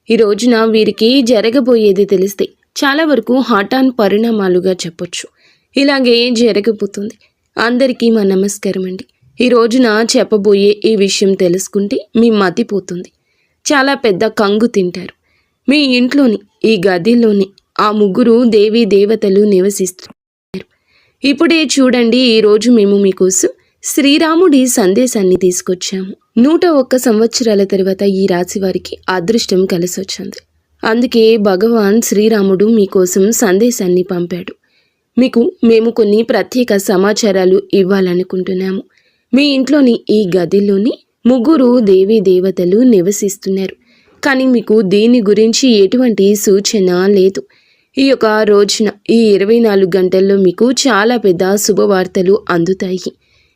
ఈ రోజున వీరికి జరగబోయేది తెలిస్తే చాలా వరకు హఠాన్ పరిణామాలుగా చెప్పొచ్చు. ఇలాగే జరగబోతుంది. అందరికీ మా నమస్కారం అండి. ఈ రోజున చెప్పబోయే ఈ విషయం తెలుసుకుంటే మీ మతిపోతుంది. చాలా పెద్ద కంగు తింటారు. మీ ఇంట్లోని ఈ గదిలోని ఆ ముగ్గురు దేవీ దేవతలు నివసిస్తున్నారు. ఇప్పుడే చూడండి, ఈరోజు మేము మీకోసం శ్రీరాముడి సందేశాన్ని తీసుకొచ్చాము. 101 సంవత్సరాల తర్వాత ఈ రాశి వారికి అదృష్టం కలిసొచ్చింది. అందుకే భగవాన్ శ్రీరాముడు మీకోసం సందేశాన్ని పంపాడు. మీకు మేము కొన్ని ప్రత్యేక సమాచారాలు ఇవ్వాలనుకుంటున్నాము. మీ ఇంట్లోని ఈ గదిలోని ముగ్గురు దేవీ దేవతలు నివసిస్తున్నారు. కానీ మీకు దీని గురించి ఎటువంటి సూచన లేదు. ఈ యొక్క రోజున ఈ 24 గంటల్లో మీకు చాలా పెద్ద శుభవార్తలు అందుతాయి.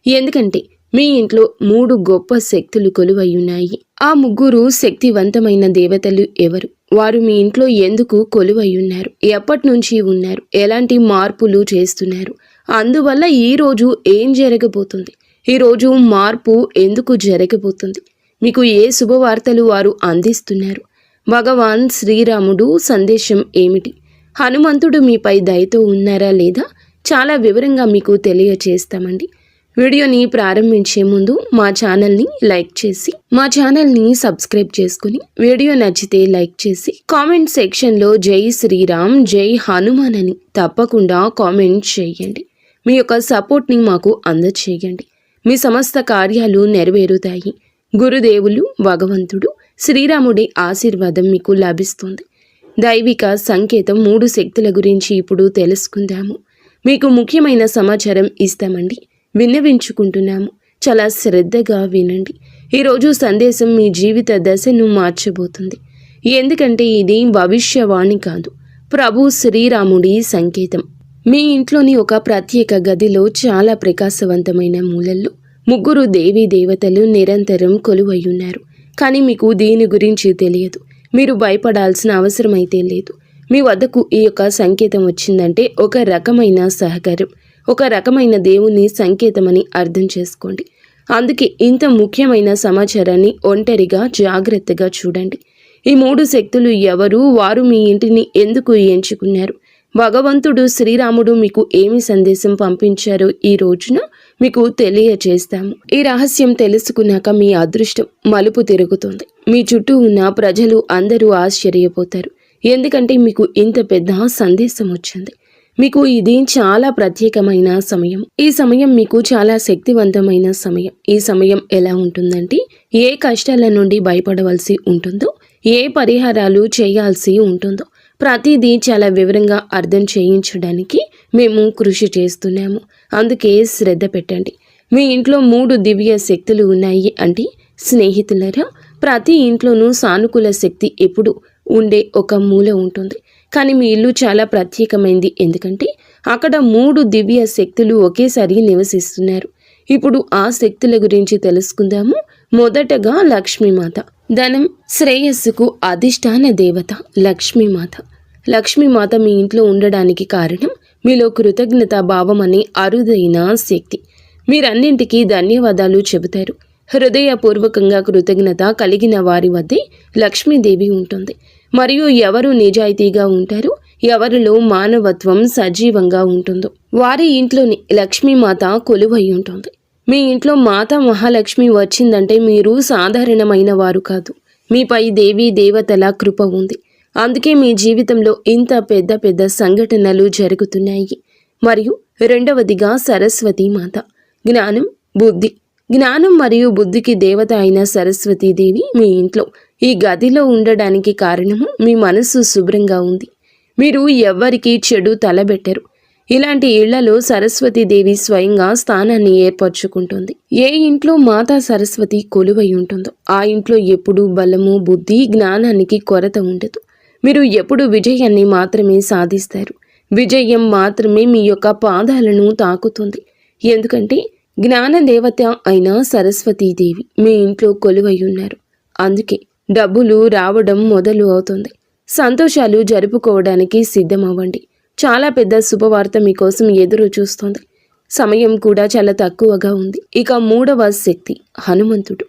ఎందుకంటే మీ ఇంట్లో 3 గొప్ప శక్తులు కొలువై ఉన్నాయి. ఆ ముగ్గురు శక్తివంతమైన దేవతలు ఎవరు? వారు మీ ఇంట్లో ఎందుకు కొలువై ఉన్నారు? ఎప్పటి నుంచి ఉన్నారు? ఎలాంటి మార్పులు చేస్తున్నారు? అందువల్ల ఈరోజు ఏం జరగబోతుంది? ఈరోజు మార్పు ఎందుకు జరగబోతుంది? మీకు ఏ శుభవార్తలు వారు అందిస్తున్నారు? భగవాన్ శ్రీరాముడు సందేశం ఏమిటి? హనుమంతుడు మీపై దయతో ఉన్నారా లేదా? చాలా వివరంగా మీకు తెలియచేస్తామండి. వీడియోని ప్రారంభించే ముందు మా ఛానల్ని లైక్ చేసి మా ఛానల్ని సబ్స్క్రైబ్ చేసుకుని, వీడియో నచ్చితే లైక్ చేసి కామెంట్ సెక్షన్లో జై శ్రీరామ్, జై హనుమాన్ అని తప్పకుండా కామెంట్ చేయండి. మీ యొక్క సపోర్ట్ని మాకు అందచేయండి. మీ సమస్త కార్యాలు నెరవేరుతాయి. గురుదేవులు భగవంతుడు శ్రీరాముడి ఆశీర్వాదం మీకు లభిస్తుంది. దైవిక సంకేతం 3 శక్తుల గురించి ఇప్పుడు తెలుసుకుందాము. మీకు ముఖ్యమైన సమాచారం ఇస్తామండి. విన్నవించుకుంటున్నాము. చాలా శ్రద్ధగా వినండి. ఈరోజు సందేశం మీ జీవిత దశను మార్చబోతుంది. ఎందుకంటే ఇది భవిష్యవాణి కాదు, ప్రభు శ్రీరాముడి సంకేతం. మీ ఇంట్లోని ఒక ప్రత్యేక గదిలో చాలా ప్రకాశవంతమైన మూలల్లో ముగ్గురు దేవీ దేవతలు నిరంతరం కొలువై ఉన్నారు. కానీ మీకు దీని గురించి తెలియదు. మీరు భయపడాల్సిన అవసరం అయితే లేదు. మీ వద్దకు ఈ యొక్క సంకేతం వచ్చిందంటే ఒక రకమైన సహకారం, ఒక రకమైన దేవుని సంకేతమని అర్థం చేసుకోండి. అందుకే ఇంత ముఖ్యమైన సమాచారాన్ని ఒంటరిగా జాగ్రత్తగా చూడండి. ఈ 3 శక్తులు ఎవరు? వారు మీ ఇంటిని ఎందుకు ఎంచుకున్నారు? భగవంతుడు శ్రీరాముడు మీకు ఏమి సందేశం పంపించారో ఈ రోజున మీకు తెలియచేస్తాము. ఈ రహస్యం తెలుసుకున్నాక మీ అదృష్టం మలుపు తిరుగుతుంది. మీ చుట్టూ ఉన్న ప్రజలు అందరూ ఆశ్చర్యపోతారు. ఎందుకంటే మీకు ఇంత పెద్ద సందేశం వచ్చింది. మీకు ఇది చాలా ప్రత్యేకమైన సమయం. ఈ సమయం మీకు చాలా శక్తివంతమైన సమయం. ఈ సమయం ఎలా ఉంటుందంటే, ఏ కష్టాల నుండి భయపడవలసి ఉంటుందో, ఏ పరిహారాలు చేయాల్సి ఉంటుందో ప్రతిదీ చాలా వివరంగా అర్థం చేయించడానికి మేము కృషి చేస్తున్నాము. అందుకే శ్రద్ధ పెట్టండి. మీ ఇంట్లో 3 దివ్య శక్తులు ఉన్నాయి అంటే స్నేహితులరా, ప్రతి ఇంట్లోనూ సానుకూల శక్తి ఎప్పుడు ఉండే ఒక మూల ఉంటుంది. కానీ మీ ఇల్లు చాలా ప్రత్యేకమైంది. ఎందుకంటే అక్కడ 3 దివ్య శక్తులు ఒకేసారి నివసిస్తున్నారు. ఇప్పుడు ఆ శక్తుల గురించి తెలుసుకుందాము. మొదటగా లక్ష్మీమాత. ధనం శ్రేయస్సుకు అధిష్టాన దేవత లక్ష్మీమాత. లక్ష్మీమాత మీ ఇంట్లో ఉండడానికి కారణం మీలో కృతజ్ఞత భావం అనే అరుదైన శక్తి. మీరన్నింటికీ ధన్యవాదాలు చెబుతారు. హృదయపూర్వకంగా కృతజ్ఞత కలిగిన వారి వద్దే లక్ష్మీదేవి ఉంటుంది. మరియు ఎవరు నిజాయితీగా ఉంటారో, ఎవరిలో మానవత్వం సజీవంగా ఉంటుందో వారి ఇంట్లోని లక్ష్మీమాత కొలువై ఉంటుంది. మీ ఇంట్లో మాతా మహాలక్ష్మి వచ్చిందంటే మీరు సాధారణమైన వారు కాదు. మీపై దేవీ దేవతల కృప ఉంది. అందుకే మీ జీవితంలో ఇంత పెద్ద పెద్ద సంఘటనలు జరుగుతున్నాయి. మరియు రెండవదిగా సరస్వతి మాత. జ్ఞానం, బుద్ధి. జ్ఞానం మరియు బుద్ధికి దేవత అయిన సరస్వతీదేవి మీ ఇంట్లో ఈ గదిలో ఉండడానికి కారణము మీ మనస్సు శుభ్రంగా ఉంది. మీరు ఎవ్వరికీ చెడు తలబెట్టరు. ఇలాంటి ఇళ్లలో సరస్వతీదేవి స్వయంగా స్థానాన్ని ఏర్పరచుకుంటుంది. ఏ ఇంట్లో మాతా సరస్వతి కొలువై ఉంటుందో ఆ ఇంట్లో ఎప్పుడూ బలము, బుద్ధి, జ్ఞానానికి కొరత ఉండదు. మీరు ఎప్పుడు విజయాన్ని మాత్రమే సాధిస్తారు. విజయం మాత్రమే మీ యొక్క పాదాలను తాకుతుంది. ఎందుకంటే జ్ఞానదేవత అయిన సరస్వతీదేవి మీ ఇంట్లో కొలువై ఉన్నారు. అందుకే డబ్బులు రావడం మొదలు అవుతుంది. సంతోషాలు జరుపుకోవడానికి సిద్ధమవ్వండి. చాలా పెద్ద శుభవార్త మీకోసం ఎదురు చూస్తోంది. సమయం కూడా చాలా తక్కువగా ఉంది. ఇక 3వ శక్తి హనుమంతుడు.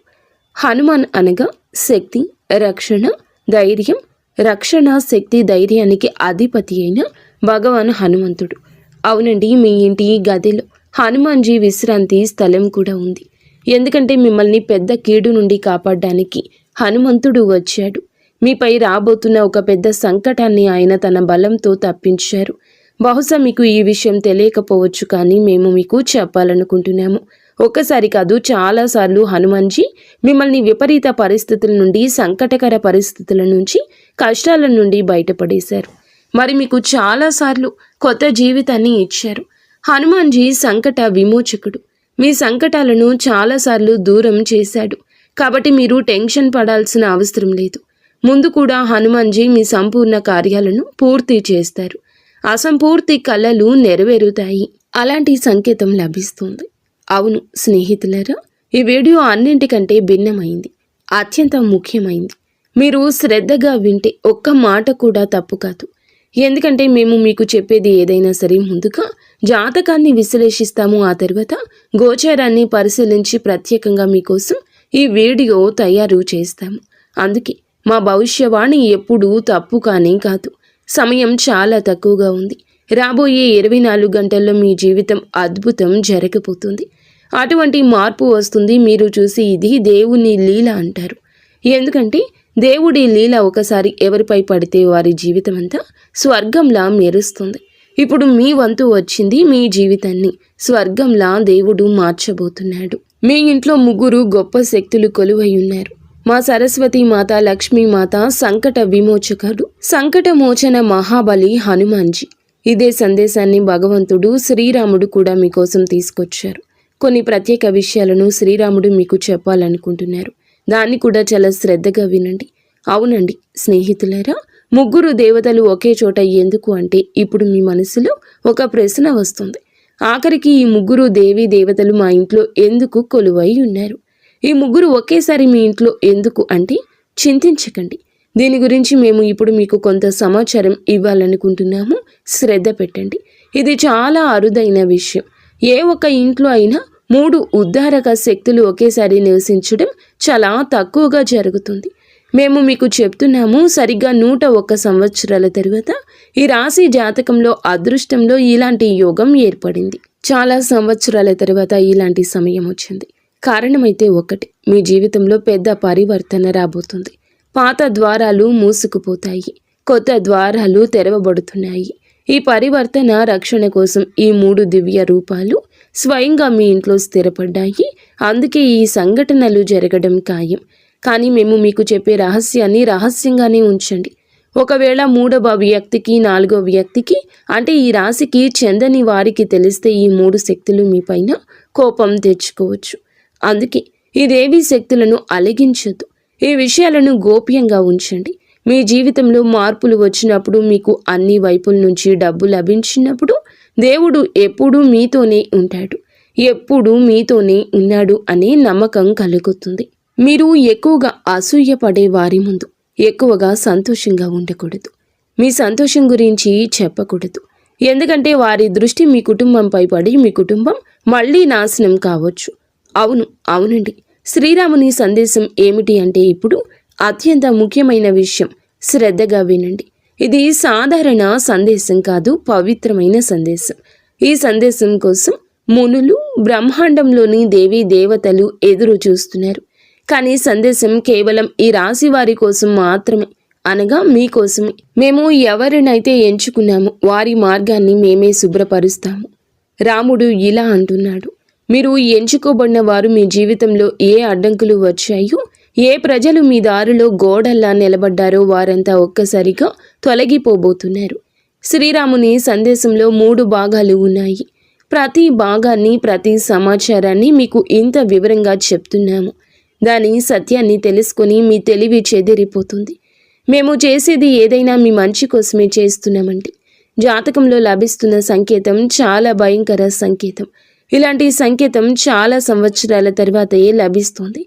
హనుమాన్ అనగా శక్తి, రక్షణ, ధైర్యం, రక్షణ శక్తి ధైర్యానికి అధిపతి అయిన భగవాన్ హనుమంతుడు. అవునండి, మీ ఇంటి గదిలో హనుమాన్జీ విశ్రాంతి స్థలం కూడా ఉంది. ఎందుకంటే మిమ్మల్ని పెద్ద కీడు నుండి కాపాడడానికి హనుమంతుడు వచ్చాడు. మీపై రాబోతున్న ఒక పెద్ద సంకటాన్ని ఆయన తన బలంతో తప్పించారు. బహుశా మీకు ఈ విషయం తెలియకపోవచ్చు, కానీ మేము మీకు చెప్పాలనుకుంటున్నాము. ఒక్కసారి కాదు, చాలాసార్లు హనుమాన్జీ మిమ్మల్ని విపరీత పరిస్థితుల నుండి, సంకటకర పరిస్థితుల నుంచి, కష్టాల నుండి బయటపడేశారు. మరి మీకు చాలాసార్లు కొత్త జీవితాన్ని ఇచ్చారు. హనుమాన్జీ సంకట విమోచకుడు. మీ సంకటాలను చాలాసార్లు దూరం చేశాడు. కాబట్టి మీరు టెన్షన్ పడాల్సిన అవసరం లేదు. ముందు కూడా హనుమాన్జీ మీ సంపూర్ణ కార్యాలను పూర్తి చేస్తారు. అసంపూర్తి కలలు నెరవేరుతాయి. అలాంటి సంకేతం లభిస్తుంది. అవును స్నేహితులారా, ఈ వీడియో అన్నింటికంటే భిన్నమైంది, అత్యంత ముఖ్యమైంది. మీరు శ్రద్ధగా వింటే ఒక్క మాట కూడా తప్పు కాదు. ఎందుకంటే మేము మీకు చెప్పేది ఏదైనా సరే ముందుగా జాతకాన్ని విశ్లేషిస్తాము. ఆ తర్వాత గోచారాన్ని పరిశీలించి ప్రత్యేకంగా మీకోసం ఈ వీడియో తయారు చేస్తాము. అందుకే మా భవిష్యవాణి ఎప్పుడూ తప్పు కానీ కాదు. సమయం చాలా తక్కువగా ఉంది. రాబోయే 24 గంటల్లో మీ జీవితం అద్భుతం జరగబోతుంది. అటువంటి మార్పు వస్తుంది. మీరు చూసి ఇది దేవుని లీల అంటారు. ఎందుకంటే దేవుడి లీల ఒకసారి ఎవరిపై పడితే వారి జీవితం అంతా స్వర్గంలా మెరుస్తుంది. ఇప్పుడు మీ వంతు వచ్చింది. మీ జీవితాన్ని స్వర్గంలా దేవుడు మార్చబోతున్నాడు. మీ ఇంట్లో 3 గొప్ప శక్తులు కొలువై ఉన్నారు. మా సరస్వతి మాత, లక్ష్మీ మాత, సంకట విమోచకుడు, సంకట మోచన మహాబలి హనుమాన్జీ. ఇదే సందేశాన్ని భగవంతుడు శ్రీరాముడు కూడా మీకోసం తీసుకొచ్చారు. కొన్ని ప్రత్యేక విషయాలను శ్రీరాముడు మీకు చెప్పాలనుకుంటున్నారు. దాన్ని కూడా చాలా శ్రద్ధగా వినండి. అవునండి స్నేహితులారా, 3 దేవతలు ఒకే చోట ఎందుకు అంటే ఇప్పుడు మీ మనసులో ఒక ప్రశ్న వస్తుంది. ఆఖరికి ఈ 3 దేవీ దేవతలు మా ఇంట్లో ఎందుకు కొలువై ఉన్నారు? ఈ 3 ఒకేసారి మీ ఇంట్లో ఎందుకు అంటే చింతించకండి. దీని గురించి మేము ఇప్పుడు మీకు కొంత సమాచారం ఇవ్వాలనుకుంటున్నాము. శ్రద్ధ పెట్టండి. ఇది చాలా అరుదైన విషయం. ఏ ఒక్క ఇంట్లో అయినా 3 ఉద్ధారక శక్తులు ఒకేసారి నివసించడం చాలా తక్కువగా జరుగుతుంది. మేము మీకు చెప్తున్నాము, సరిగ్గా 101 సంవత్సరాల తరువాత ఈ రాశి జాతకంలో అదృష్టంలో ఇలాంటి యోగం ఏర్పడింది. చాలా సంవత్సరాల తర్వాత ఇలాంటి సమయం వచ్చింది. కారణమైతే ఒకటి, మీ జీవితంలో పెద్ద పరివర్తన రాబోతుంది. పాత ద్వారాలు మూసుకుపోతాయి, కొత్త ద్వారాలు తెరవబడుతున్నాయి. ఈ పరివర్తన రక్షణ కోసం ఈ 3 దివ్య రూపాలు స్వయంగా మీ ఇంట్లో స్థిరపడ్డాయి. అందుకే ఈ సంఘటనలు జరగడం ఖాయం. కానీ మేము మీకు చెప్పే రహస్యాన్ని రహస్యంగానే ఉంచండి. ఒకవేళ 3వ వ్యక్తికి, 4వ వ్యక్తికి అంటే ఈ రాశికి చెందని వారికి తెలిస్తే ఈ 3 శక్తులు మీ పైన కోపం తెచ్చుకోవచ్చు. అందుకే ఈ దేవీ శక్తులను అలిగించొద్దు. ఈ విషయాలను గోప్యంగా ఉంచండి. మీ జీవితంలో మార్పులు వచ్చినప్పుడు, మీకు అన్ని వైపుల నుంచి డబ్బు లభించినప్పుడు దేవుడు ఎప్పుడూ మీతోనే ఉంటాడు, ఎప్పుడూ మీతోనే ఉన్నాడు అనే నమ్మకం కలుగుతుంది. మీరు ఎక్కువగా అసూయపడే వారి ముందు ఎక్కువగా సంతోషంగా ఉండకూడదు. మీ సంతోషం గురించి చెప్పకూడదు. ఎందుకంటే వారి దృష్టి మీ కుటుంబంపై పడి మీ కుటుంబం మళ్ళీ నాశనం కావచ్చు. అవునండి, శ్రీరాముని సందేశం ఏమిటి అంటే ఇప్పుడు అత్యంత ముఖ్యమైన విషయం. శ్రద్ధగా వినండి. ఇది సాధారణ సందేశం కాదు, పవిత్రమైన సందేశం. ఈ సందేశం కోసం మునులు, బ్రహ్మాండంలోని దేవీ దేవతలు ఎదురు చూస్తున్నారు. కానీ సందేశం కేవలం ఈ రాశి వారి కోసం మాత్రమే, అనగా మీకోసమే. మేము ఎవరినైతే ఎంచుకున్నామో వారి మార్గాన్ని మేమే శుభ్రపరుస్తాము. రాముడు ఇలా అంటున్నాడు, మీరు ఎంచుకోబడిన వారు మీ జీవితంలో ఏ అడ్డంకులు వచ్చాయో, ఏ ప్రజలు మీ దారిలో గోడల్లా నిలబడ్డారో వారంతా ఒక్కసారిగా తొలగిపోబోతున్నారు. శ్రీరాముని సందేశంలో 3 భాగాలు ఉన్నాయి. ప్రతి భాగాన్ని, ప్రతి సమాచారాన్ని మీకు ఇంత వివరంగా చెప్తున్నాము. దాని సత్యాన్ని తెలుసుకొని మీ తెలివి చెదిరిపోతుంది. మేము చేసేది ఏదైనా మీ మంచి కోసమే చేస్తున్నామండి. జాతకంలో లభిస్తున్న సంకేతం చాలా భయంకర సంకేతం. ఇలాంటి సంకేతం చాలా సంవత్సరాల తర్వాతే లభిస్తుంది.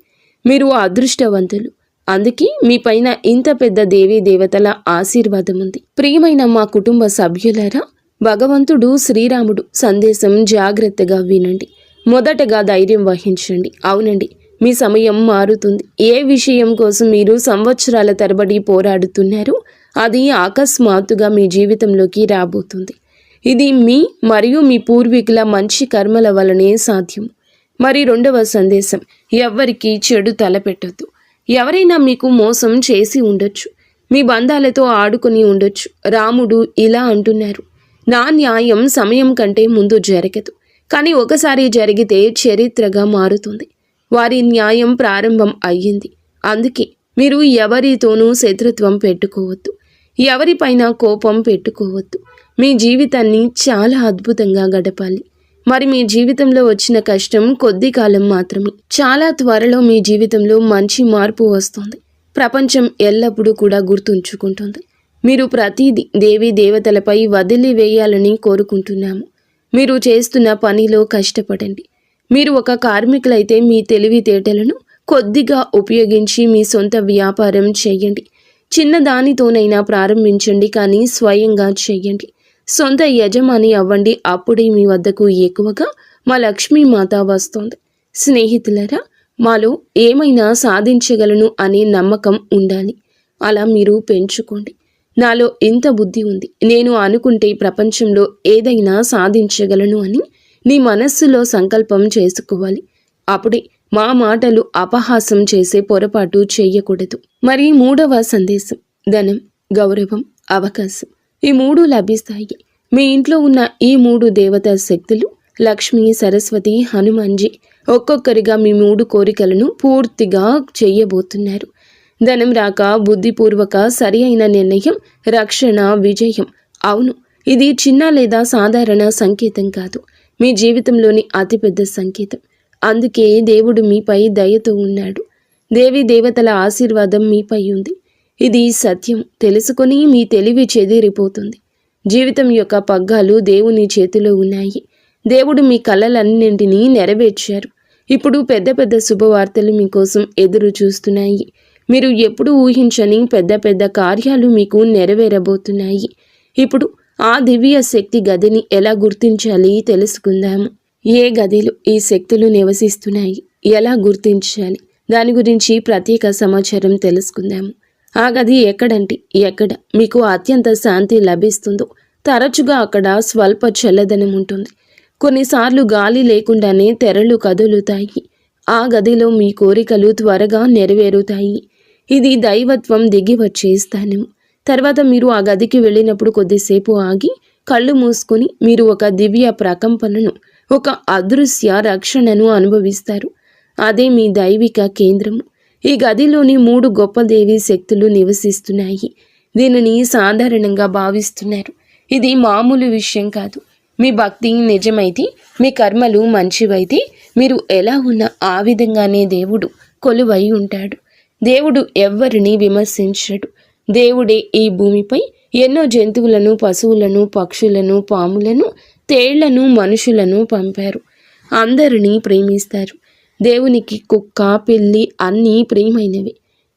మీరు అదృష్టవంతులు. అందుకే మీ పైన ఇంత పెద్ద దేవీ దేవతల ఆశీర్వాదం ఉంది. ప్రియమైన మా కుటుంబ సభ్యులారా, భగవంతుడు శ్రీరాముడు సందేశం జాగ్రత్తగా వినండి. మొదటగా ధైర్యం వహించండి. అవునండి, మీ సమయం మారుతుంది. ఏ విషయం కోసం మీరు సంవత్సరాల తరబడి పోరాడుతున్నారో అది అకస్మాత్తుగా మీ జీవితంలోకి రాబోతుంది. ఇది మీ మరియు మీ పూర్వీకుల మంచి కర్మల వలనే సాధ్యం. మరి రెండవ సందేశం, ఎవ్వరికీ చెడు తలపెట్టొద్దు. ఎవరైనా మీకు మోసం చేసి ఉండొచ్చు, మీ బంధాలతో ఆడుకొని ఉండొచ్చు. రాముడు ఇలా అంటున్నారు, నా న్యాయం సమయం కంటే ముందు జరగదు, కానీ ఒకసారి జరిగితే చరిత్రగా మారుతుంది. వారి న్యాయం ప్రారంభం అయ్యింది. అందుకే మీరు ఎవరితోనూ శత్రుత్వం పెట్టుకోవద్దు, ఎవరిపైన కోపం పెట్టుకోవద్దు. మీ జీవితాన్ని చాలా అద్భుతంగా గడపాలి. మరి మీ జీవితంలో వచ్చిన కష్టం కొద్ది కాలం మాత్రమే. చాలా త్వరలో మీ జీవితంలో మంచి మార్పు వస్తుంది. ప్రపంచం ఎల్లప్పుడూ కూడా గుర్తుంచుకుంటుంది. మీరు ప్రతిదీ దేవీ దేవతలపై వదిలివేయాలని కోరుకుంటున్నాము. మీరు చేస్తున్న పనిలో కష్టపడండి. మీరు ఒక కార్మికులైతే మీ తెలివితేటలను కొద్దిగా ఉపయోగించి మీ సొంత వ్యాపారం చేయండి. చిన్న దానితోనైనా ప్రారంభించండి, కానీ స్వయంగా చేయండి. సొంత యజమాని అవ్వండి. అప్పుడే మీ వద్దకు ఎక్కువగా మా లక్ష్మీమాత వస్తుంది. స్నేహితులరా, మాలో ఏమైనా సాధించగలను అనే నమ్మకం ఉండాలి. అలా మీరు పెంచుకోండి. నాలో ఇంత బుద్ధి ఉంది, నేను అనుకుంటే ప్రపంచంలో ఏదైనా సాధించగలను అని నీ మనస్సులో సంకల్పం చేసుకోవాలి. అప్పుడే మా మాటలు అపహాసం చేసే పొరపాటు చేయకూడదు. మరి మూడవ సందేశం, ధనం, గౌరవం, అవకాశం ఈ మూడు లభిస్తాయి. మీ ఇంట్లో ఉన్న ఈ మూడు దేవతా శక్తులు లక్ష్మి, సరస్వతి, హనుమాన్జీ ఒక్కొక్కరిగా మీ మూడు కోరికలను పూర్తిగా చేయబోతున్నారు. ధనం రాక బుద్ధిపూర్వక సరి అయిన నిర్ణయం, రక్షణ, విజయం. అవును, ఇది చిన్న లేదా సాధారణ సంకేతం కాదు, మీ జీవితంలోని అతిపెద్ద సంకేతం. అందుకే దేవుడు మీపై దయతో ఉన్నాడు. దేవి దేవతల ఆశీర్వాదం మీపై ఉంది. ఇది సత్యం తెలుసుకొని మీ తెలివి చెదిరిపోతుంది. జీవితం యొక్క పగ్గాలు దేవుని చేతిలో ఉన్నాయి. దేవుడు మీ కలలన్నింటినీ నెరవేర్చారు. ఇప్పుడు పెద్ద పెద్ద శుభవార్తలు మీకోసం ఎదురు చూస్తున్నాయి. మీరు ఎప్పుడు ఊహించని పెద్ద పెద్ద కార్యాలు మీకు నెరవేరబోతున్నాయి. ఇప్పుడు ఆ దివ్య శక్తి గదిని ఎలా గుర్తించాలి తెలుసుకుందాము. ఏ గదిలో ఈ శక్తులు నివసిస్తున్నాయి, ఎలా గుర్తించాలి, దాని గురించి ప్రత్యేక సమాచారం తెలుసుకుందాము. ఆ గది ఎక్కడంటే ఎక్కడ మీకు అత్యంత శాంతి లభిస్తుందో తరచుగా అక్కడ స్వల్ప చల్లదనం ఉంటుంది. కొన్నిసార్లు గాలి లేకుండానే తెరలు కదులుతాయి. ఆ గదిలో మీ కోరికలు త్వరగా నెరవేరుతాయి. ఇది దైవత్వం దిగి వచ్చే స్థానం. తర్వాత మీరు ఆ గదికి వెళ్ళినప్పుడు కొద్దిసేపు ఆగి కళ్ళు మూసుకొని మీరు ఒక దివ్య ప్రకంపనను, ఒక అదృశ్య రక్షణను అనుభవిస్తారు. అదే మీ దైవిక కేంద్రము. ఈ గదిలోని మూడు గొప్ప దేవీ శక్తులు నివసిస్తున్నాయి. దీనిని సాధారణంగా భావిస్తున్నారు. ఇది మామూలు విషయం కాదు. మీ భక్తి నిజమైతే, మీ కర్మలు మంచివైతే, మీరు ఎలా ఉన్నా ఆ విధంగానే దేవుడు కొలువై ఉంటాడు. దేవుడు ఎవ్వరిని విమర్శించడు. దేవుడే ఈ భూమిపై ఎన్నో జంతువులను, పశువులను, పక్షులను, పాములను, తేళ్లను, మనుషులను పంపారు. అందరినీ ప్రేమిస్తారు. దేవునికి కుక్క, పిల్లి అన్నీ ప్రియమైనవి.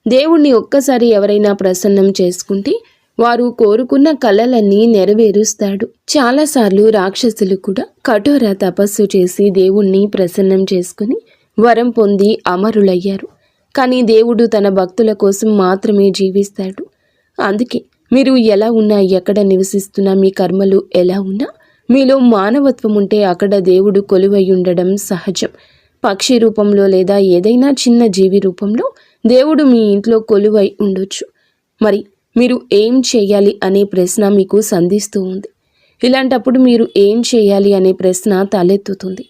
దేవుణ్ణి ఒక్కసారి ఎవరైనా ప్రసన్నం చేసుకుంటే వారు కోరుకున్న కలలన్నీ నెరవేరుస్తాడు. చాలాసార్లు రాక్షసులు కూడా కఠోర తపస్సు చేసి దేవుణ్ణి ప్రసన్నం చేసుకుని వరం పొంది అమరులయ్యారు. కానీ దేవుడు తన భక్తుల కోసం మాత్రమే జీవిస్తాడు. అందుకే మీరు ఎలా ఉన్నా, ఎక్కడ నివసిస్తున్నా, మీ కర్మలు ఎలా ఉన్నా, మీలో మానవత్వం ఉంటే అక్కడ దేవుడు కొలువై ఉండడం సహజం. పక్షి రూపంలో లేదా ఏదైనా చిన్న జీవి రూపంలో దేవుడు మీ ఇంట్లో కొలువై ఉండొచ్చు. మరి మీరు ఏం చేయాలి అనే ప్రశ్న మీకు సంధిస్తూ ఉంది. ఇలాంటప్పుడు మీరు ఏం చేయాలి అనే ప్రశ్న తలెత్తుతుంది.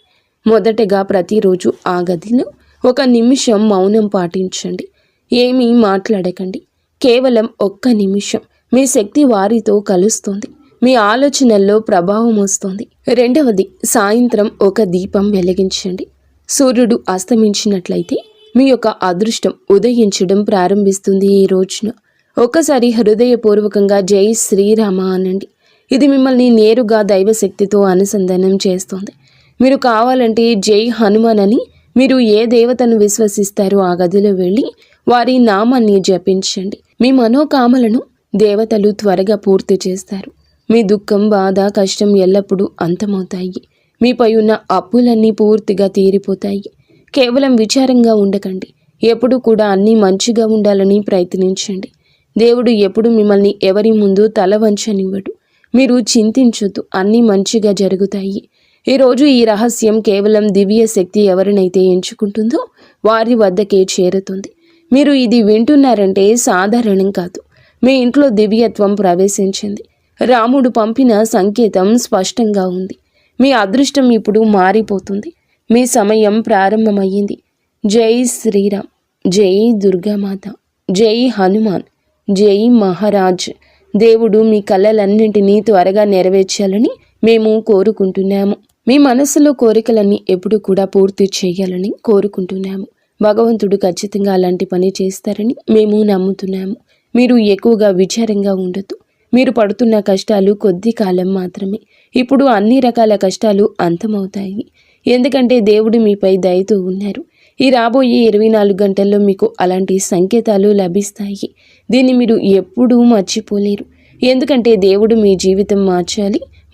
మొదటగా ప్రతిరోజు ఆ గదిలో 1 నిమిషం మౌనం పాటించండి. ఏమీ మాట్లాడకండి. కేవలం 1 నిమిషం. మీ శక్తి వారితో కలుస్తుంది. మీ ఆలోచనల్లో ప్రభావం వస్తుంది. రెండవది, సాయంత్రం 1 దీపం వెలిగించండి. సూర్యుడు అస్తమించినట్లయితే మీ యొక్క అదృష్టం ఉదయించడం ప్రారంభిస్తుంది. ఈ రోజున ఒక్కసారి హృదయపూర్వకంగా జై శ్రీరామ అనండి. ఇది మిమ్మల్ని నేరుగా దైవశక్తితో అనుసంధానం చేస్తుంది. మీరు కావాలంటే జై హనుమాన్ అని, మీరు ఏ దేవతను విశ్వసిస్తారో ఆ గదిలో వెళ్ళి వారి నామాన్ని జపించండి. మీ మనోకామలను దేవతలు త్వరగా పూర్తి చేస్తారు. మీ దుఃఖం, బాధ, కష్టం ఎల్లప్పుడూ అంతమవుతాయి. మీపై ఉన్న అప్పులన్నీ పూర్తిగా తీరిపోతాయి. కేవలం విచారంగా ఉండకండి. ఎప్పుడు కూడా అన్నీ మంచిగా ఉండాలని ప్రయత్నించండి. దేవుడు ఎప్పుడు మిమ్మల్ని ఎవరి ముందు తల వంచనివ్వడు. మీరు చింతించొద్దు, అన్నీ మంచిగా జరుగుతాయి. ఈరోజు ఈ రహస్యం కేవలం దివ్య శక్తి ఎవరినైతే ఎంచుకుంటుందో వారి వద్దకే చేరుతుంది. మీరు ఇది వింటున్నారంటే సాధారణం కాదు. మీ ఇంట్లో దివ్యత్వం ప్రవేశించింది. రాముడు పంపిన సంకేతం స్పష్టంగా ఉంది. మీ అదృష్టం ఇప్పుడు మారిపోతుంది. మీ సమయం ప్రారంభమయ్యింది. జై శ్రీరామ్, జై దుర్గామాత, జై హనుమాన్, జై మహారాజ్. దేవుడు మీ కలలన్నింటినీ త్వరగా నెరవేర్చాలని మేము కోరుకుంటున్నాము. మీ మనసులో కోరికలన్నీ ఎప్పుడు కూడా పూర్తి చేయాలని కోరుకుంటున్నాము. భగవంతుడు ఖచ్చితంగా అలాంటి పని చేస్తారని మేము నమ్ముతున్నాము. మీరు ఎక్కువగా విచారంగా ఉండొద్దు. మీరు పడుతున్న కష్టాలు కొద్ది కాలం మాత్రమే. ఇప్పుడు అన్ని రకాల కష్టాలు అంతమవుతాయి. ఎందుకంటే దేవుడు మీపై దయతో ఉన్నారు. ఈ రాబోయే 24 గంటల్లో మీకు అలాంటి సంకేతాలు లభిస్తాయి. దీన్ని మీరు ఎప్పుడూ మర్చిపోలేరు. ఎందుకంటే దేవుడు మీ జీవితం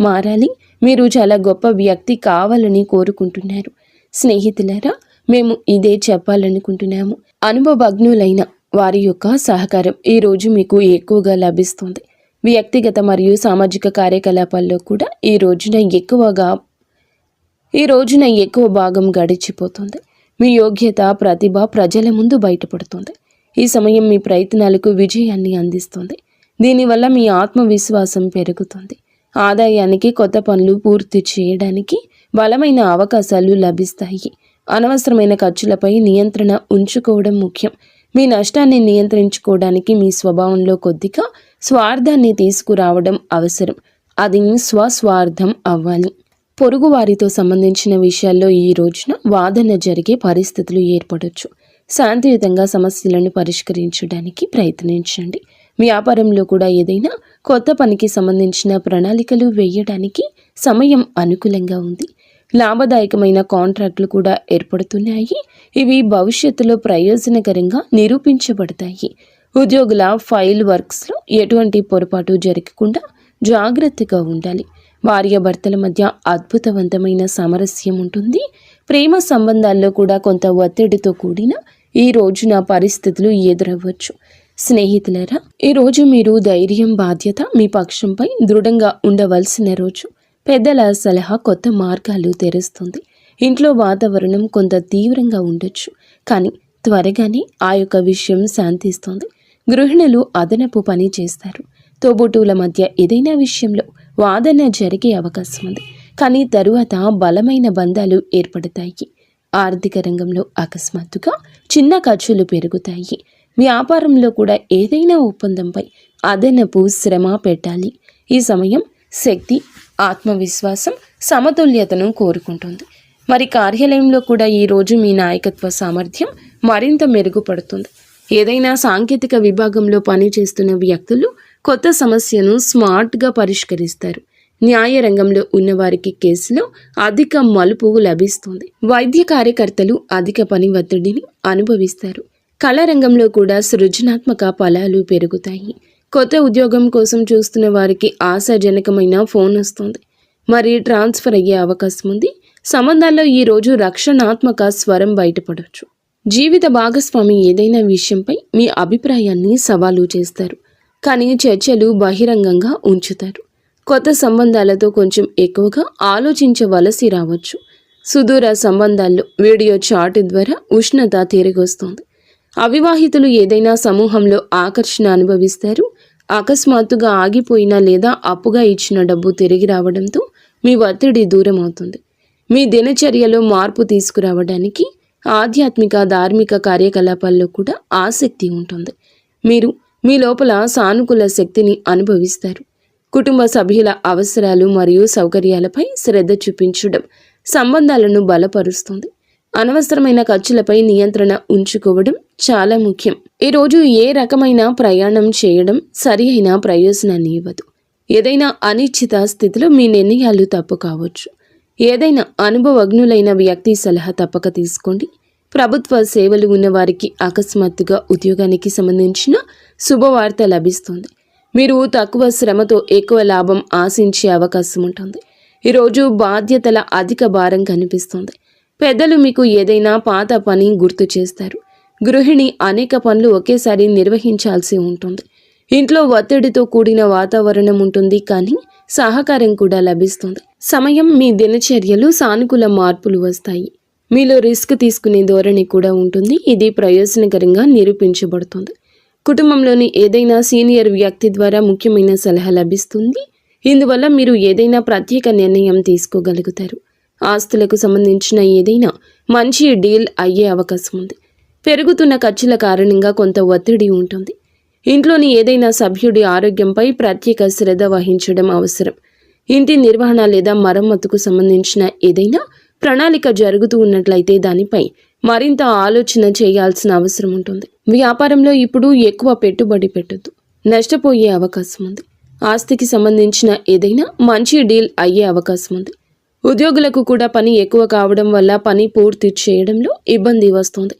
మారాలి. మీరు చాలా గొప్ప వ్యక్తి కావాలని కోరుకుంటున్నారు. స్నేహితులారా, మేము ఇదే చెప్పాలనుకుంటున్నాము. అనుభవజ్ఞులైన వారి యొక్క సహకారం ఈరోజు మీకు ఎక్కువగా లభిస్తుంది. వ్యక్తిగత మరియు సామాజిక కార్యకలాపాల్లో కూడా ఈ రోజున ఎక్కువ భాగం గడిచిపోతుంది. మీ యోగ్యత, ప్రతిభ ప్రజల ముందు బయటపడుతుంది. ఈ సమయం మీ ప్రయత్నాలకు విజయాన్ని అందిస్తుంది. దీనివల్ల మీ ఆత్మవిశ్వాసం పెరుగుతుంది. ఆదాయానికి, కొత్త పనులు పూర్తి చేయడానికి బలమైన అవకాశాలు లభిస్తాయి. అనవసరమైన ఖర్చులపై నియంత్రణ ఉంచుకోవడం ముఖ్యం. మీ నష్టాన్ని నియంత్రించుకోవడానికి మీ స్వభావంలో కొద్దిగా స్వార్థాన్ని తీసుకురావడం అవసరం. అది స్వస్వార్థం అవ్వాలి. పొరుగు వారితో సంబంధించిన విషయాల్లో ఈ రోజున వాదన జరిగే పరిస్థితులు ఏర్పడవచ్చు. శాంతియుతంగా సమస్యలను పరిష్కరించడానికి ప్రయత్నించండి. వ్యాపారంలో కూడా ఏదైనా కొత్త పనికి సంబంధించిన ప్రణాళికలు వేయడానికి సమయం అనుకూలంగా ఉంది. లాభదాయకమైన కాంట్రాక్టులు కూడా ఏర్పడుతున్నాయి. ఇవి భవిష్యత్తులో ప్రయోజనకరంగా నిరూపించబడతాయి. ఉద్యోగుల ఫైల్ వర్క్స్లో ఎటువంటి పొరపాటు జరగకుండా జాగ్రత్తగా ఉండాలి. భార్యాభర్తల మధ్య అద్భుతవంతమైన సామరస్యం ఉంటుంది. ప్రేమ సంబంధాల్లో కూడా కొంత ఒత్తిడితో కూడిన ఈ రోజున పరిస్థితులు ఎదురవ్వచ్చు. స్నేహితులారా, ఈరోజు మీరు ధైర్యం, బాధ్యత మీ పక్షంపై దృఢంగా ఉండవలసిన రోజు. పెద్దల సలహా కొత్త మార్గాలు తెరుస్తుంది. ఇంట్లో వాతావరణం కొంత తీవ్రంగా ఉండొచ్చు, కానీ త్వరగానే ఆ యొక్క విషయం శాంతిస్తుంది. గృహిణులు అదనపు పని చేస్తారు. తోబుట్టువుల మధ్య ఏదైనా విషయంలో వాదన జరిగే అవకాశం ఉంది, కానీ తరువాత బలమైన బంధాలు ఏర్పడతాయి. ఆర్థిక రంగంలో అకస్మాత్తుగా చిన్న ఖర్చులు పెరుగుతాయి. వ్యాపారంలో కూడా ఏదైనా ఒప్పందంపై అదనపు శ్రమ పెట్టాలి. ఈ సమయం శక్తి, ఆత్మవిశ్వాసం, సమతుల్యతను కోరుకుంటుంది. మరి కార్యాలయంలో కూడా ఈరోజు మీ నాయకత్వ సామర్థ్యం మరింత మెరుగుపడుతుంది. ఏదైనా సాంకేతిక విభాగంలో పనిచేస్తున్న వ్యక్తులు కొత్త సమస్యను స్మార్ట్గా పరిష్కరిస్తారు. న్యాయ రంగంలో ఉన్నవారికి కేసులో అధిక మలుపు లభిస్తుంది. వైద్య కార్యకర్తలు అధిక పని ఒత్తిడిని అనుభవిస్తారు. కళా రంగంలో కూడా సృజనాత్మక ఫలాలు పెరుగుతాయి. కొత్త ఉద్యోగం కోసం చూస్తున్న వారికి ఆశాజనకమైన ఫోన్ వస్తుంది. మరి ట్రాన్స్ఫర్ అయ్యే అవకాశం ఉంది. సంబంధాల్లో ఈరోజు రక్షణాత్మక స్వరం బయటపడవచ్చు. జీవిత భాగస్వామి ఏదైనా విషయంపై మీ అభిప్రాయాన్ని సవాలు చేస్తారు, కానీ చర్చలు బహిరంగంగా ఉంచుతారు. కొత్త సంబంధాలతో కొంచెం ఎక్కువగా ఆలోచించవలసి రావచ్చు. సుదూర సంబంధాల్లో వీడియో చాట్ ద్వారా ఉష్ణత తిరిగొస్తుంది. అవివాహితులు ఏదైనా సమూహంలో ఆకర్షణ అనుభవిస్తారు. అకస్మాత్తుగా ఆగిపోయిన లేదా అప్పుగా ఇచ్చిన డబ్బు తిరిగి రావడంతో మీ ఒత్తిడి దూరం అవుతుంది. మీ దినచర్యలో మార్పు తీసుకురావడానికి ఆధ్యాత్మిక, ధార్మిక కార్యకలాపాల్లో కూడా ఆసక్తి ఉంటుంది. మీరు మీ లోపల సానుకూల శక్తిని అనుభవిస్తారు. కుటుంబ సభ్యుల అవసరాలు మరియు సౌకర్యాలపై శ్రద్ధ చూపించడం సంబంధాలను బలపరుస్తుంది. అనవసరమైన ఖర్చులపై నియంత్రణ ఉంచుకోవడం చాలా ముఖ్యం. ఈరోజు ఏ రకమైన ప్రయాణం చేయడం సరి అయిన ప్రయోజనాన్ని ఇవ్వదు. ఏదైనా అనిశ్చిత స్థితిలో మీ నిర్ణయాలు తప్పు కావచ్చు. ఏదైనా అనుభవజ్ఞులైన వ్యక్తి సలహా తప్పక తీసుకోండి. ప్రభుత్వ సేవలు ఉన్నవారికి అకస్మాత్తుగా ఉద్యోగానికి సంబంధించిన శుభవార్త లభిస్తుంది. మీరు తక్కువ శ్రమతో ఎక్కువ లాభం ఆశించే అవకాశం ఉంటుంది. ఈరోజు బాధ్యతల అధిక భారం కనిపిస్తుంది. పెద్దలు మీకు ఏదైనా పాత పని గుర్తు చేస్తారు. గృహిణి అనేక పనులు ఒకేసారి నిర్వహించాల్సి ఉంటుంది. ఇంట్లో ఒత్తిడితో కూడిన వాతావరణం ఉంటుంది, కానీ సహకారం కూడా లభిస్తుంది. సమయం మీ దినచర్యలు సానుకూల మార్పులు వస్తాయి. మీలో రిస్క్ తీసుకునే ధోరణి కూడా ఉంటుంది. ఇది ప్రయోజనకరంగా నిరూపించబడుతుంది. కుటుంబంలోని ఏదైనా సీనియర్ వ్యక్తి ద్వారా ముఖ్యమైన సలహా లభిస్తుంది. ఇందువల్ల మీరు ఏదైనా ప్రత్యేక నిర్ణయం తీసుకోగలుగుతారు. ఆస్తులకు సంబంధించిన ఏదైనా మంచి డీల్ అయ్యే అవకాశం ఉంది. పెరుగుతున్న ఖర్చుల కారణంగా కొంత ఒత్తిడి ఉంటుంది. ఇంట్లోని ఏదైనా సభ్యుడి ఆరోగ్యంపై ప్రత్యేక శ్రద్ధ వహించడం అవసరం. ఇంటి నిర్వహణ లేదా మరమ్మతుకు సంబంధించిన ఏదైనా ప్రణాళిక జరుగుతూ ఉన్నట్లయితే దానిపై మరింత ఆలోచన చేయాల్సిన అవసరం ఉంటుంది. వ్యాపారంలో ఇప్పుడు ఎక్కువ పెట్టుబడి పెట్టొద్దు, నష్టపోయే అవకాశం ఉంది. ఆస్తికి సంబంధించిన ఏదైనా మంచి డీల్ అయ్యే అవకాశం ఉంది. ఉద్యోగులకు కూడా పని ఎక్కువ కావడం వల్ల పని పూర్తి చేయడంలో ఇబ్బంది వస్తుంది.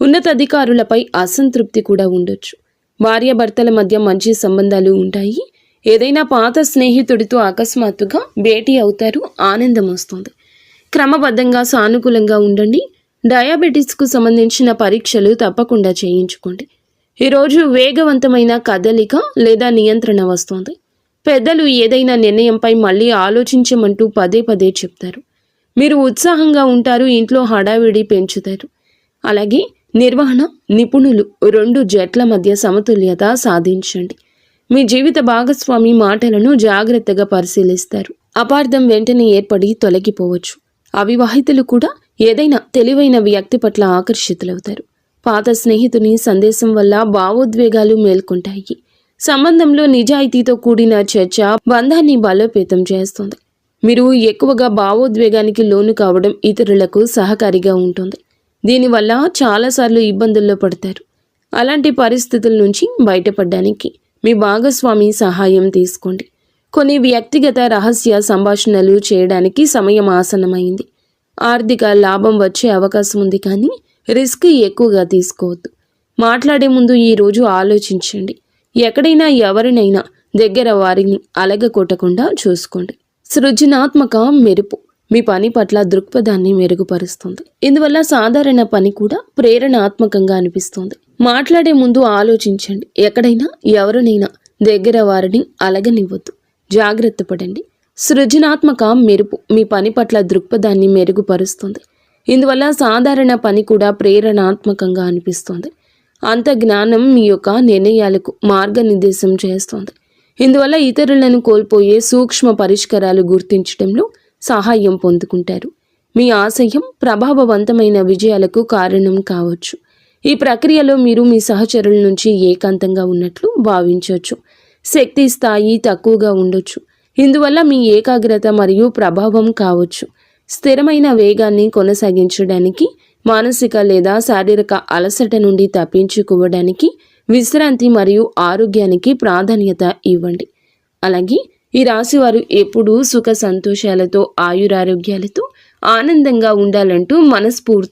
ఉన్నతాధికారులపై అసంతృప్తి కూడా ఉండొచ్చు. భార్యాభర్తల మధ్య మంచి సంబంధాలు ఉంటాయి. ఏదైనా పాత స్నేహితుడితో అకస్మాత్తుగా భేటీ అవుతారు, ఆనందం వస్తుంది. క్రమబద్ధంగా సానుకూలంగా ఉండండి. డయాబెటీస్కు సంబంధించిన పరీక్షలు తప్పకుండా చేయించుకోండి. ఈరోజు వేగవంతమైన కదలిక లేదా నియంత్రణ వస్తుంది. పెద్దలు ఏదైనా నిర్ణయంపై మళ్ళీ ఆలోచించమంటూ పదే పదే చెప్తారు. మీరు ఉత్సాహంగా ఉంటారు, ఇంట్లో హడావిడి పెంచుతారు. అలాగే నిర్వహణ నిపుణులు 2 జట్ల మధ్య సమతుల్యత సాధించండి. మీ జీవిత భాగస్వామి మాటలను జాగ్రత్తగా పరిశీలిస్తారు. అపార్థం వెంటనే ఏర్పడి తొలగిపోవచ్చు. అవివాహితులు కూడా ఏదైనా తెలివైన వ్యక్తి పట్ల ఆకర్షితులవుతారు. పాత స్నేహితుని సందేశం వల్ల భావోద్వేగాలు మేల్కొంటాయి. సంబంధంలో నిజాయితీతో కూడిన చర్చ బంధాన్ని బలోపేతం చేస్తుంది. మీరు ఎక్కువగా భావోద్వేగానికి లోను కావడం ఇతరులకు సహకారిగా ఉంటుంది. దీనివల్ల చాలాసార్లు ఇబ్బందుల్లో పడతారు. అలాంటి పరిస్థితుల నుంచి బయటపడడానికి మీ భాగస్వామి సహాయం తీసుకోండి. కొన్ని వ్యక్తిగత రహస్య సంభాషణలు చేయడానికి సమయం ఆసన్నమైంది. ఆర్థిక లాభం వచ్చే అవకాశం ఉంది, కానీ రిస్క్ ఎక్కువగా తీసుకోవద్దు. మాట్లాడే ముందు ఈరోజు ఆలోచించండి. ఎక్కడైనా ఎవరినైనా దగ్గర వారిని అలగకొట్టకుండా చూసుకోండి. సృజనాత్మక మెరుపు మీ పని పట్ల దృక్పథాన్ని మెరుగుపరుస్తుంది. ఇందువల్ల సాధారణ పని కూడా ప్రేరణాత్మకంగా అనిపిస్తుంది. మాట్లాడే ముందు ఆలోచించండి. ఎక్కడైనా ఎవరినైనా దగ్గర వారిని అలగనివ్వద్దు. జాగ్రత్త పడండి. సృజనాత్మక మెరుపు మీ పని పట్ల దృక్పథాన్ని మెరుగుపరుస్తుంది. ఇందువల్ల సాధారణ పని కూడా ప్రేరణాత్మకంగా అనిపిస్తుంది. అంత జ్ఞానం మీ యొక్క నిర్ణయాలకు మార్గనిర్దేశం చేస్తుంది. ఇందువల్ల ఇతరులను కోల్పోయే సూక్ష్మ పరిష్కారాలు గుర్తించడంలో సహాయం పొందుకుంటారు. మీ ఆశయం ప్రభావవంతమైన విజయాలకు కారణం కావచ్చు. ఈ ప్రక్రియలో మీరు మీ సహచరుల నుంచి ఏకాంతంగా ఉన్నట్లు భావించవచ్చు. శక్తి స్థాయి తక్కువగా ఉండొచ్చు. ఇందువల్ల మీ ఏకాగ్రత మరియు ప్రభావం కావచ్చు. స్థిరమైన వేగాన్ని కొనసాగించడానికి, మానసిక లేదా శారీరక అలసట నుండి తప్పించుకోవడానికి విశ్రాంతి మరియు ఆరోగ్యానికి ప్రాధాన్యత ఇవ్వండి. అలాగే ఈ రాశివారు ఎప్పుడూ సుఖ సంతోషాలతో ఆయురారోగ్యాలతో ఆనందంగా ఉండాలంటూ మనస్ఫూర్తి